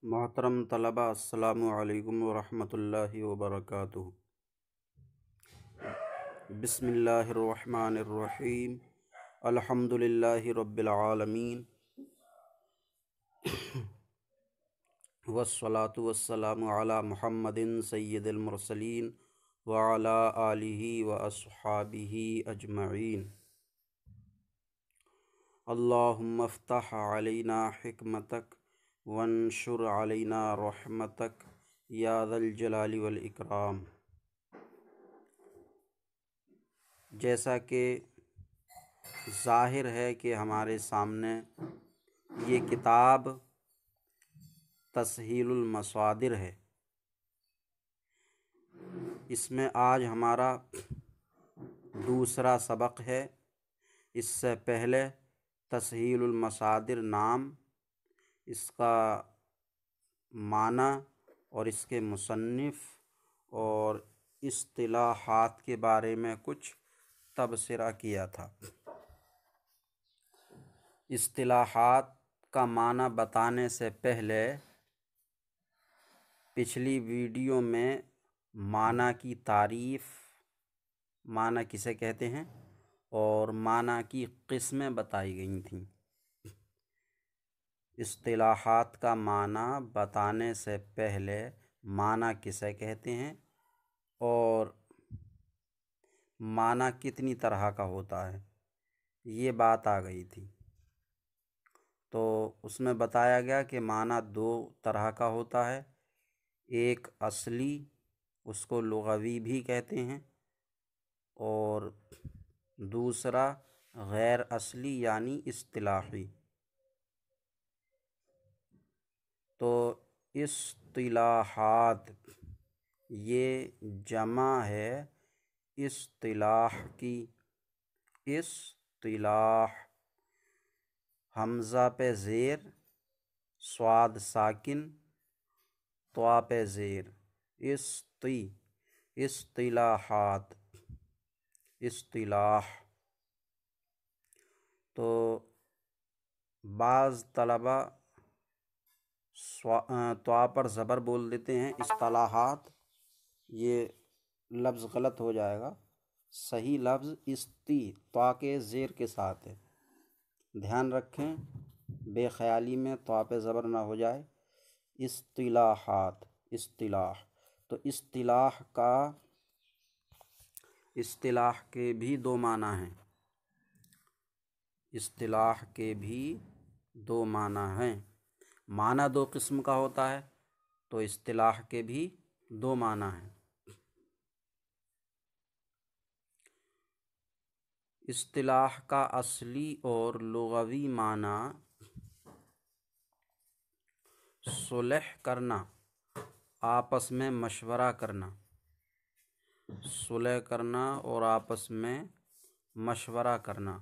محترم طلبہ، السلام علیکم ورحمۃ اللہ وبرکاتہ۔ بسم اللہ الرحمن الرحیم، الحمد للہ رب العالمین، والصلاة والسلام علی محمد سید المرسلین وعلی آلہ واصحابہ اجمعین۔ اللہم افتح علینا حکمتک وانشر علینا رحمتک یا ذا الجلال والاکرام۔ جیسا کہ ظاہر ہے کہ ہمارے سامنے یہ کتاب تسہیل المصادر ہے، اس میں آج ہمارا دوسرا سبق ہے۔ اس سے پہلے تسہیل المصادر نام، اس کا معنی اور اس کے مصنف اور اصطلاحات کے بارے میں کچھ تبصرہ کیا تھا۔ اصطلاحات کا معنی بتانے سے پہلے پچھلی ویڈیو میں معنی کی تعریف، معنی کسے کہتے ہیں، اور معنی کی قسمیں بتائی گئی تھیں۔ اصطلاحات کا معنی بتانے سے پہلے معنی کسے کہتے ہیں اور معنی کتنی طرح کا ہوتا ہے، یہ بات آ گئی تھی۔ تو اس میں بتایا گیا کہ معنی دو طرح کا ہوتا ہے، ایک اصلی، اس کو لغوی بھی کہتے ہیں، اور دوسرا غیر اصلی یعنی اصطلاحی۔ تو اصطلاحات یہ جمع ہے اصطلاح کی۔ اصطلاح، حمزہ پہ زیر، صاد ساکن، طا پہ زیر، اصطلاحات، اصطلاح۔ تو بعض طلبہ طا پر زبر بول دیتے ہیں اصطلاحات، یہ لفظ غلط ہو جائے گا۔ صحیح لفظ طا کے زیر کے ساتھ ہے، دھیان رکھیں، بے خیالی میں طا پہ زبر نہ ہو جائے۔ اصطلاحات، اصطلاح۔ تو اصطلاح کے بھی دو معنی ہیں، اصطلاح کے بھی دو معنی ہیں۔ معنی دو قسم کا ہوتا ہے، تو اصطلاح کے بھی دو معنی ہیں۔ اصطلاح کا اصلی اور لغوی معنی صلح کرنا، آپس میں مشورہ کرنا، صلح کرنا اور آپس میں مشورہ کرنا،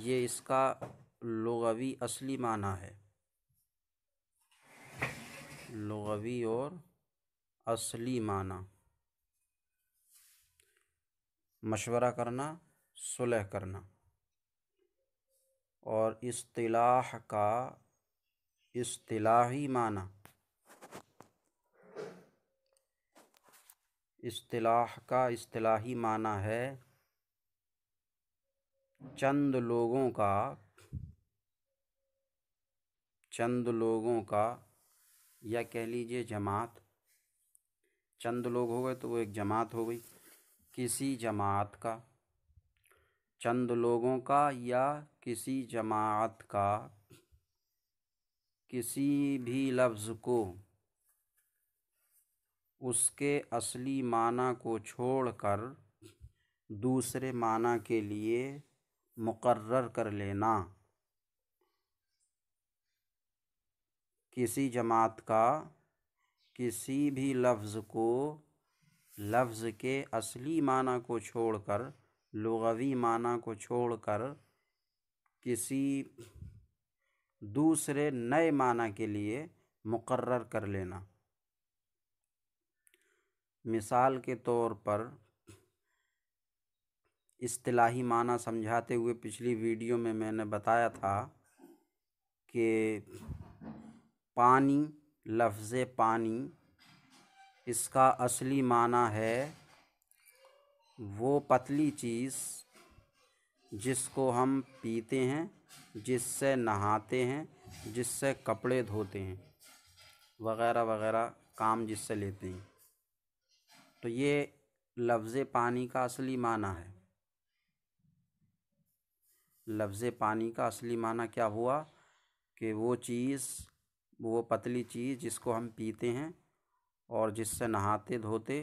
یہ اس کا لغوی اصلی معنی ہے، لغوی اور اصلی معنی، مشورہ کرنا، صلح کرنا۔ اور اصطلاح کا اصطلاحی معنی، اصطلاح کا اصطلاحی معنی ہے چند لوگوں کا یا کہہ لیجئے جماعت، چند لوگ ہو گئے تو وہ ایک جماعت ہو گئی، کسی جماعت کا، چند لوگوں کا یا کسی جماعت کا کسی بھی لفظ کو اس کے اصلی معنی کو چھوڑ کر دوسرے معنی کے لیے مقرر کر لینا۔ کسی جماعت کا کسی بھی لفظ کو لفظ کے اصلی معنی کو چھوڑ کر، لغوی معنی کو چھوڑ کر کسی دوسرے نئے معنی کے لیے مقرر کر لینا۔ مثال کے طور پر اصطلاحی معنی سمجھاتے ہوئے پچھلی ویڈیو میں نے بتایا تھا کہ پانی، لفظ پانی، اس کا اصلی معنی ہے وہ پتلی چیز جس کو ہم پیتے ہیں، جس سے نہاتے ہیں، جس سے کپڑے دھوتے ہیں، وغیرہ وغیرہ کام جس سے لیتے ہیں۔ تو یہ لفظ پانی کا اصلی معنی ہے۔ لفظ پانی کا اصلی معنی کیا ہوا کہ وہ چیز، وہ پتلی چیز جس کو ہم پیتے ہیں اور جس سے نہاتے دھوتے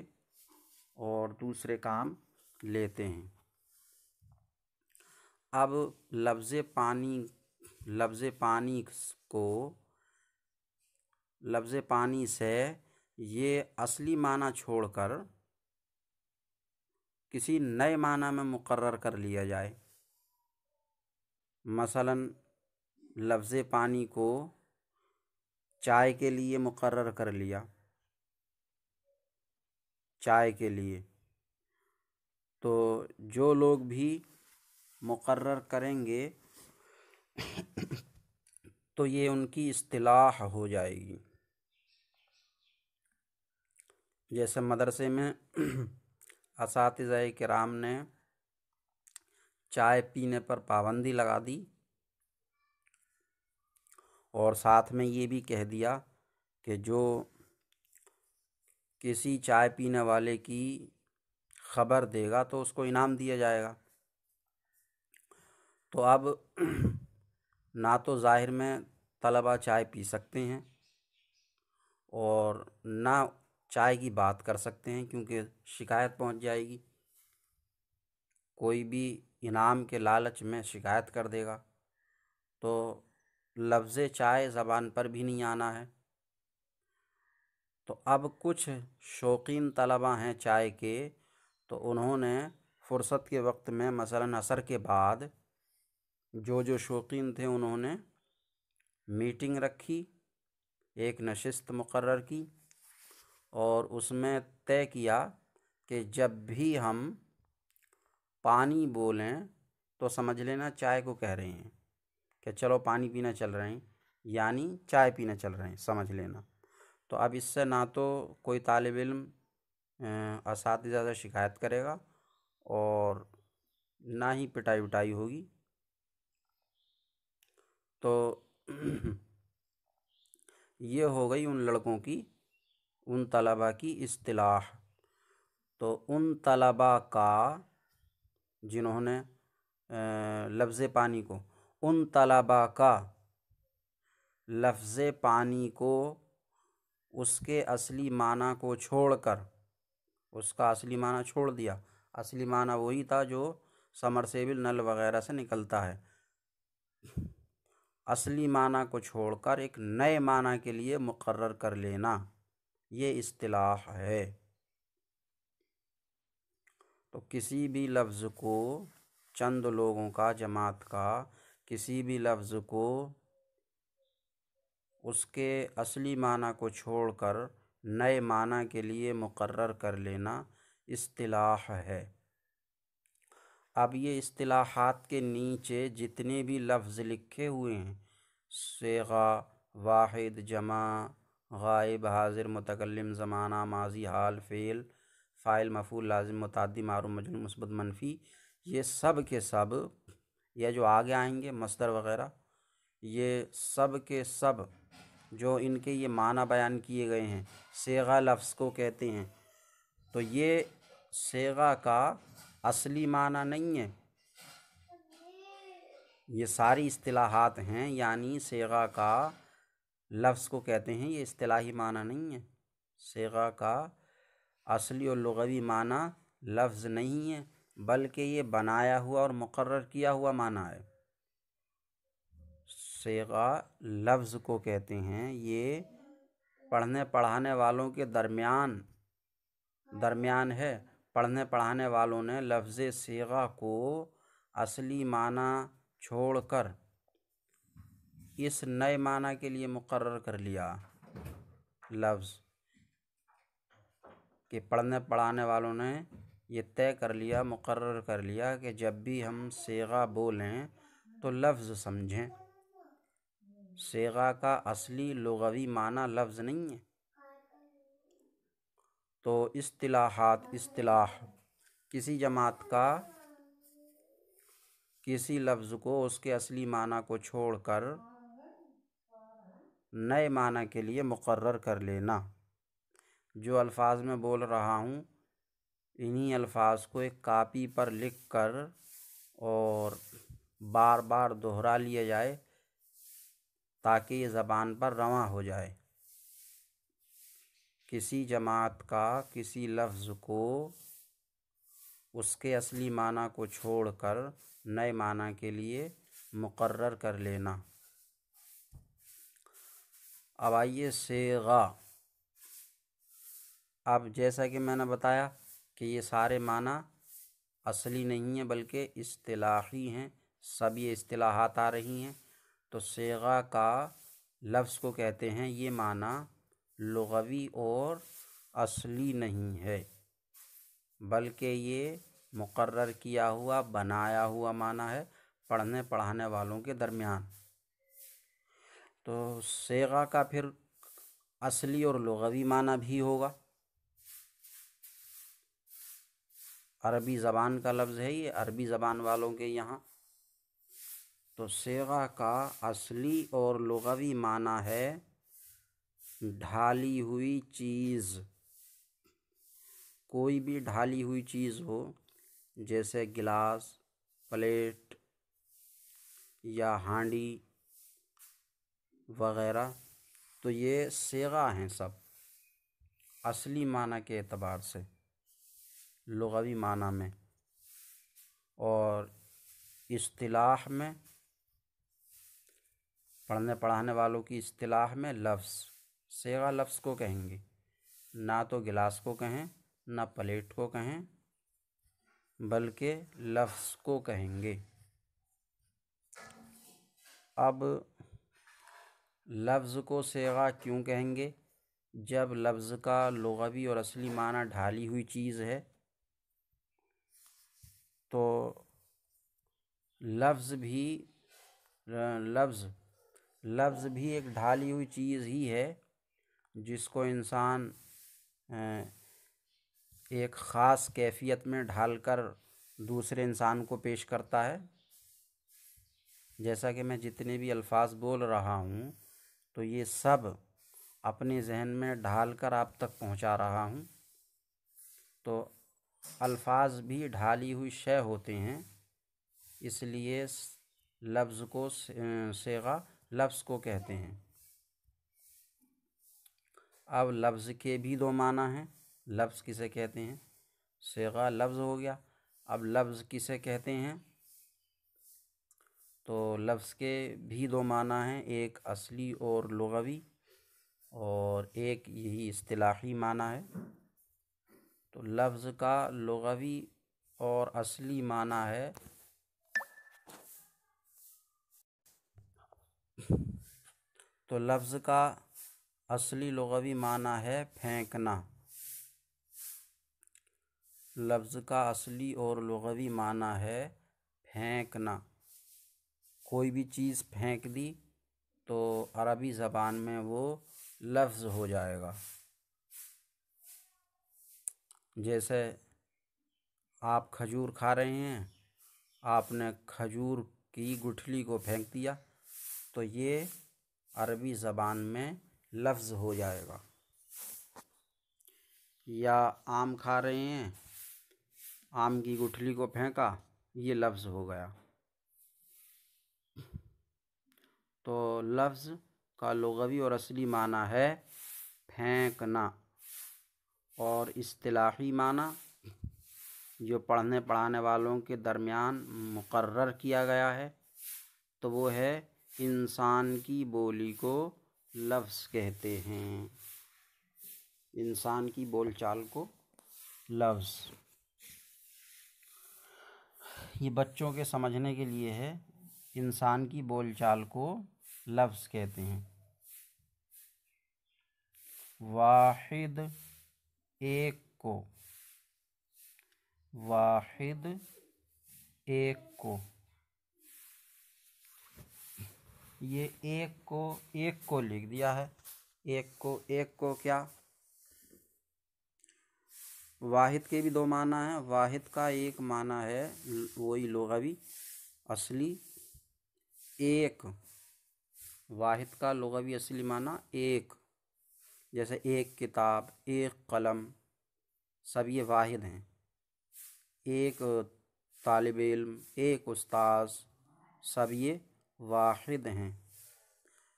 اور دوسرے کام لیتے ہیں۔ اب لفظ پانی سے یہ اصلی معنی چھوڑ کر کسی نئے معنی میں مقرر کر لیا جائے۔ مثلاً لفظ پانی کو چائے کے لیے مقرر کر لیا، چائے کے لیے، تو جو لوگ بھی مقرر کریں گے تو یہ ان کی اصطلاح ہو جائے گی۔ جیسے مدرسے میں اساتذہ کرام نے چائے پینے پر پابندی لگا دی اور ساتھ میں یہ بھی کہہ دیا کہ جو کسی چائے پینے والے کی خبر دے گا تو اس کو انعام دیا جائے گا۔ تو اب نہ تو ظاہر میں طلبہ چائے پی سکتے ہیں اور نہ چائے کی بات کر سکتے ہیں، کیونکہ شکایت پہنچ جائے گی، کوئی بھی انعام کے لالچ میں شکایت کر دے گا، تو لفظ چائے زبان پر بھی نہیں آنا ہے۔ تو اب کچھ شوقین طلبہ ہیں چائے کے، تو انہوں نے فرصت کے وقت میں مثلاً عصر کے بعد جو شوقین تھے انہوں نے میٹنگ رکھی، ایک نشست مقرر کی اور اس میں طے کیا کہ جب بھی ہم پانی بولیں تو سمجھ لینا چائے کو کہہ رہے ہیں، کہ چلو پانی پینا چل رہے ہیں، یعنی چائے پینا چل رہے ہیں، سمجھ لینا۔ تو اب اس سے نہ تو کوئی طالب علم اساتذہ سے شکایت کرے گا اور نہ ہی پٹائی وٹائی ہوگی۔ تو یہ ہو گئی ان لڑکوں کی، ان طلبہ کی اصطلاح۔ تو ان طلبہ کا جنہوں نے لفظ پانی کو، ان طلبہ کا لفظ پانی کو اس کے اصلی معنی کو چھوڑ کر، اس کا اصلی معنی چھوڑ دیا۔ اصلی معنی وہی تھا جو سمرسیبل نل وغیرہ سے نکلتا ہے۔ اصلی معنی کو چھوڑ کر ایک نئے معنی کے لیے مقرر کر لینا، یہ اصطلاح ہے۔ تو کسی بھی لفظ کو، چند لوگوں کا، جماعت کا کسی بھی لفظ کو اس کے اصلی معنی کو چھوڑ کر نئے معنی کے لیے مقرر کر لینا اصطلاح ہے۔ اب یہ اصطلاحات کے نیچے جتنے بھی لفظ لکھے ہوئے ہیں، صیغہ، واحد، جمع، غائب، حاضر، متکلم، زمانہ، ماضی، حال، فعل، فاعل، مفعول، لازم، متعدی، معروف، مجرور، مثبت، منفی، یہ سب کے سب، یا جو آگے آئیں گے مصدر وغیرہ، یہ سب کے سب جو ان کے یہ معنی بیان کیے گئے ہیں، صیغہ لفظ کو کہتے ہیں۔ تو یہ صیغہ کا اصلی معنی نہیں ہے، یہ ساری اصطلاحات ہیں، یعنی صیغہ کا لفظ کو کہتے ہیں، یہ اصطلاحی معنی نہیں ہے۔ صیغہ کا اصلی اور لغوی معنی لفظ نہیں ہے، بلکہ یہ بنایا ہوا اور مقرر کیا ہوا معنی ہے۔ صیغہ لفظ کو کہتے ہیں، یہ پڑھنے پڑھانے والوں کے درمیان ہے۔ پڑھنے پڑھانے والوں نے لفظ صیغہ کو اصلی معنی چھوڑ کر اس نئے معنی کے لیے مقرر کر لیا لفظ، کہ پڑھنے پڑھانے والوں نے یہ طے کر لیا، مقرر کر لیا کہ جب بھی ہم صیغہ بولیں تو لفظ سمجھیں۔ صیغہ کا اصلی لغوی معنی لفظ نہیں ہے. تو اصطلاح کسی جماعت کا کسی لفظ کو اس کے اصلی معنی کو چھوڑ کر نئے معنی کے لیے مقرر کر لینا. جو الفاظ میں بول رہا ہوں انہی الفاظ کو ایک کاپی پر لکھ کر اور بار بار دہرا لیا جائے تاکہ یہ زبان پر رواں ہو جائے. کسی جماعت کا کسی لفظ کو اس کے اصلی معنی کو چھوڑ کر نئے معنی کے لیے مقرر کر لینا. اب آئیے صیغہ. اب جیسا کہ میں نے بتایا کہ یہ سارے معنی اصلی نہیں ہیں بلکہ اصطلاحی ہیں، سب یہ اصطلاحات آ رہی ہیں. تو صیغہ کا لفظ کو کہتے ہیں یہ معنی لغوی اور اصلی نہیں ہے بلکہ یہ مقرر کیا ہوا بنایا ہوا معنی ہے پڑھنے پڑھانے والوں کے درمیان. تو صیغہ کا پھر اصلی اور لغوی معنی بھی ہوگا. عربی زبان کا لفظ ہے یہ، عربی زبان والوں کے یہاں. تو صیغہ کا اصلی اور لغوی معنی ہے ڈھالی ہوئی چیز. کوئی بھی ڈھالی ہوئی چیز ہو جیسے گلاس، پلیٹ یا ہانڈی وغیرہ، تو یہ صیغہ ہیں سب اصلی معنی کے اعتبار سے لغوی معنی میں. اور اصطلاح میں پڑھنے پڑھانے والوں کی اصطلاح میں لفظ صیغہ لفظ کو کہیں گے، نہ تو گلاس کو کہیں نہ پلیٹ کو کہیں بلکہ لفظ کو کہیں گے. اب لفظ کو صیغہ کیوں کہیں گے؟ جب لفظ کا لغوی اور اصلی معنی ڈھالی ہوئی چیز ہے تو لفظ بھی ایک ڈھالی ہوئی چیز ہی ہے جس کو انسان ایک خاص کیفیت میں ڈھال کر دوسرے انسان کو پیش کرتا ہے. جیسا کہ میں جتنے بھی الفاظ بول رہا ہوں تو یہ سب اپنے ذہن میں ڈھال کر آپ تک پہنچا رہا ہوں. تو الفاظ بھی ڈھالی ہوئی شے ہوتے ہیں، اس لیے لفظ کو صیغہ لفظ کو کہتے ہیں. اب لفظ کے بھی دو معنی ہیں. لفظ کسے کہتے ہیں؟ صیغہ لفظ ہو گیا. اب لفظ کسے کہتے ہیں؟ تو لفظ کے بھی دو معنی ہیں، ایک اصلی اور لغوی اور ایک یہی اصطلاحی معنی ہے. تو لفظ کا لغوی اور اصلی معنی ہے تو لفظ کا اصلی لغوی معنی ہے پھینکنا. لفظ کا اصلی اور لغوی معنی ہے پھینکنا. کوئی بھی چیز پھینک دی تو عربی زبان میں وہ لفظ ہو جائے گا. جیسے آپ کھجور کھا رہے ہیں، آپ نے کھجور کی گٹھلی کو پھینک دیا تو یہ عربی زبان میں لفظ ہو جائے گا. یا آم کھا رہے ہیں، آم کی گٹھلی کو پھینکا، یہ لفظ ہو گیا. تو لفظ کا لغوی اور اصلی معنی ہے پھینکنا. اور اصطلاحی معنی جو پڑھنے پڑھانے والوں کے درمیان مقرر کیا گیا ہے تو وہ ہے انسان کی بولی کو لفظ کہتے ہیں. انسان کی بول چال کو لفظ. یہ بچوں کے سمجھنے کے لیے ہے. انسان کی بول چال کو لفظ کہتے ہیں. واحد ایک کو، واحد ایک کو. یہ ایک کو لکھ دیا ہے، ایک کو کیا، واحد کے بھی دو معنی ہیں۔ واحد کا ایک معنی ہے وہی لغوی اصلی ایک، واحد کا لغوی اصلی معنی ایک، جیسے ایک کتاب، ایک قلم، سب یہ واحد ہیں۔ ایک طالب علم، ایک استاذ، سب یہ واحد ہیں۔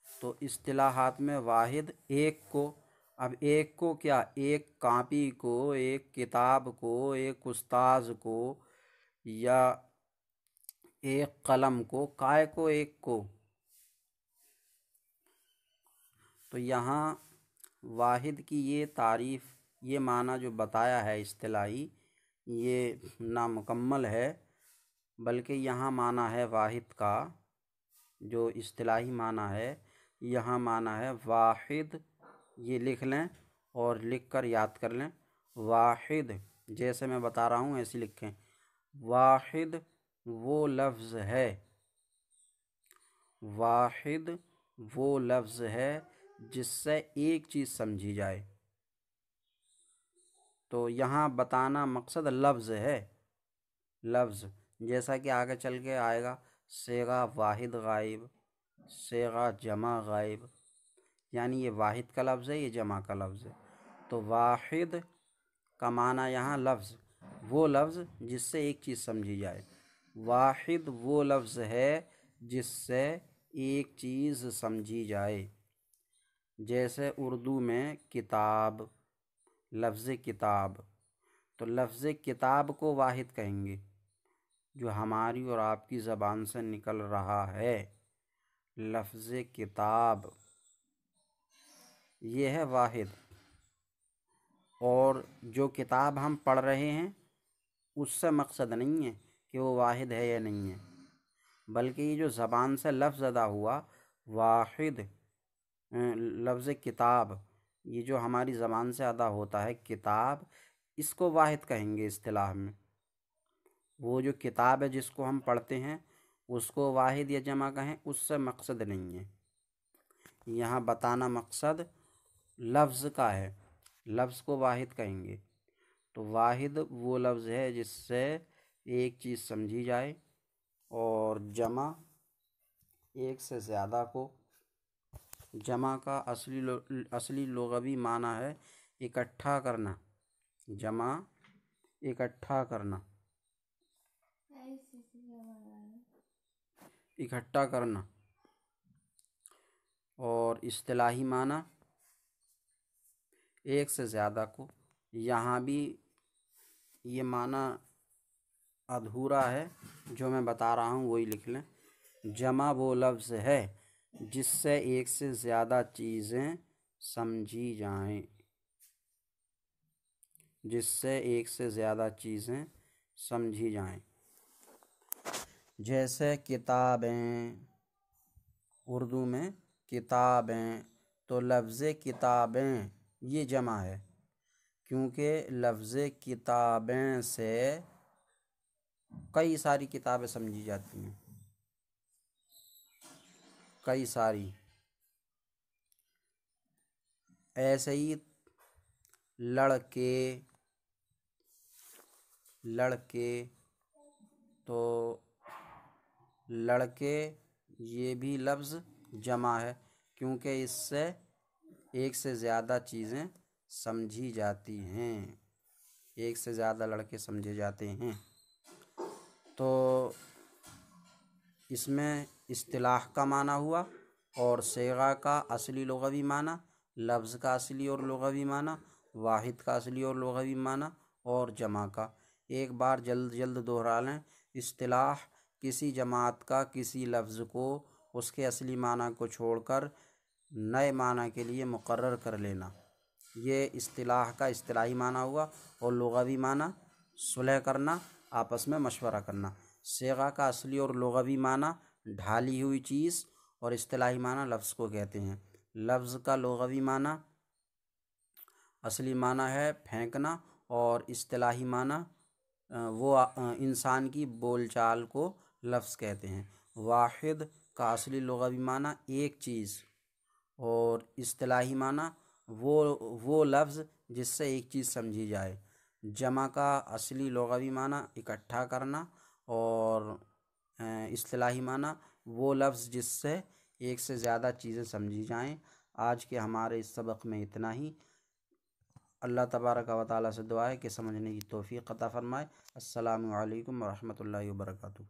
تو اصطلاحات میں واحد ایک کو، اب ایک کو کیا، ایک کاپی کو، ایک کتاب کو، ایک استاذ کو، یا ایک قلم کو، کائے کو ایک کو۔ تو یہاں واحد کی یہ تعریف، یہ معنی جو بتایا ہے اصطلاحی، یہ نامکمل ہے، بلکہ یہاں معنی ہے واحد کا جو اصطلاحی معنی ہے، یہاں معنی ہے واحد، یہ لکھ لیں اور لکھ کر یاد کر لیں۔ واحد جیسے میں بتا رہا ہوں ایسے لکھیں، واحد وہ لفظ ہے، واحد وہ لفظ ہے جس سے ایک چیز سمجھی جائے۔ تو یہاں بتانا مقصد لفظ ہے، لفظ، جیسا کہ آگے چل کے آئے گا، صیغہ واحد غائب، صیغہ جمع غائب، یعنی یہ واحد کا لفظ ہے، یہ جمع کا لفظ ہے۔ تو واحد کا معنی یہاں لفظ، وہ لفظ جس سے ایک چیز سمجھی جائے۔ واحد وہ لفظ ہے جس سے ایک چیز سمجھی جائے، جیسے اردو میں کتاب، لفظ کتاب، تو لفظ کتاب کو واحد کہیں گے، جو ہماری اور آپ کی زبان سے نکل رہا ہے، لفظ کتاب، یہ ہے واحد۔ اور جو کتاب ہم پڑھ رہے ہیں اس سے مقصد نہیں ہے کہ وہ واحد ہے یا نہیں ہے، بلکہ یہ جو زبان سے لفظ ادا ہوا واحد، لفظ کتاب، یہ جو ہماری زبان سے ادا ہوتا ہے کتاب، اس کو واحد کہیں گے اصطلاح میں۔ وہ جو کتاب ہے جس کو ہم پڑھتے ہیں اس کو واحد یا جمع کہیں، اس سے مقصد نہیں ہے، یہاں بتانا مقصد لفظ کا ہے، لفظ کو واحد کہیں گے۔ تو واحد وہ لفظ ہے جس سے ایک چیز سمجھی جائے، اور جمع ایک سے زیادہ کو، جمع کا اصلی لغوی معنی ہے اکٹھا کرنا، جمع اکٹھا کرنا، اکٹھا کرنا۔ اور اصطلاحی معنی ایک سے زیادہ کو، یہاں بھی یہ معنی ادھورا ہے، جو میں بتا رہا ہوں وہی لکھ لیں۔ جمع وہ لفظ ہے جس سے ایک سے زیادہ چیزیں سمجھی جائیں، جس سے ایک سے زیادہ چیزیں سمجھی جائیں، جیسے کتابیں، اردو میں کتابیں، تو لفظ کتابیں یہ جمع ہے، کیونکہ لفظ کتابیں سے کئی ساری کتابیں سمجھی جاتی ہیں، کئی ساری۔ ایسے ہی لڑکے، تو لڑکے یہ بھی لفظ جمع ہے، کیونکہ اس سے ایک سے زیادہ چیزیں سمجھی جاتی ہیں، ایک سے زیادہ لڑکے سمجھے جاتے ہیں۔ تو اس میں اصطلاح کا معنی ہوا، اور صیغہ کا اصلی لغوی معنی، لفظ کا اصلی اور لغوی معنی، واحد کا اصلی اور لغوی معنی، اور جمع کا۔ ایک بار جلد دہرا لیں، اصطلاح کسی جماعت کا کسی لفظ کو اس کے اصلی معنی کو چھوڑ کر نئے معنی کے لیے مقرر کر لینا، یہ اصطلاح کا اصطلاحی معنی ہوا۔ اور لغوی معنی صلح کرنا، آپس میں مشورہ کرنا۔ صیغہ کا اصلی اور لغوی معنی ڈھالی ہوئی چیز، اور اصطلاحی معنی لفظ کو کہتے ہیں۔ لفظ کا لغوی معنی اصلی معنی ہے پھینکنا، اور اصطلاحی معنی وہ انسان کی بول چال کو لفظ کہتے ہیں۔ واحد کا اصلی لغوی معنی ایک چیز، اور اصطلاحی معنی وہ لفظ جس سے ایک چیز سمجھی جائے۔ جمع کا اصلی لغوی معنی اکٹھا کرنا، اور اصطلاحی معنی وہ لفظ جس سے ایک سے زیادہ چیزیں سمجھی جائیں۔ آج کے ہمارے اس سبق میں اتنا ہی۔ اللہ تبارک و تعالیٰ سے دعا ہے کہ سمجھنے کی توفیق عطا فرمائے۔ السلام علیکم ورحمۃ اللہ وبرکاتہ۔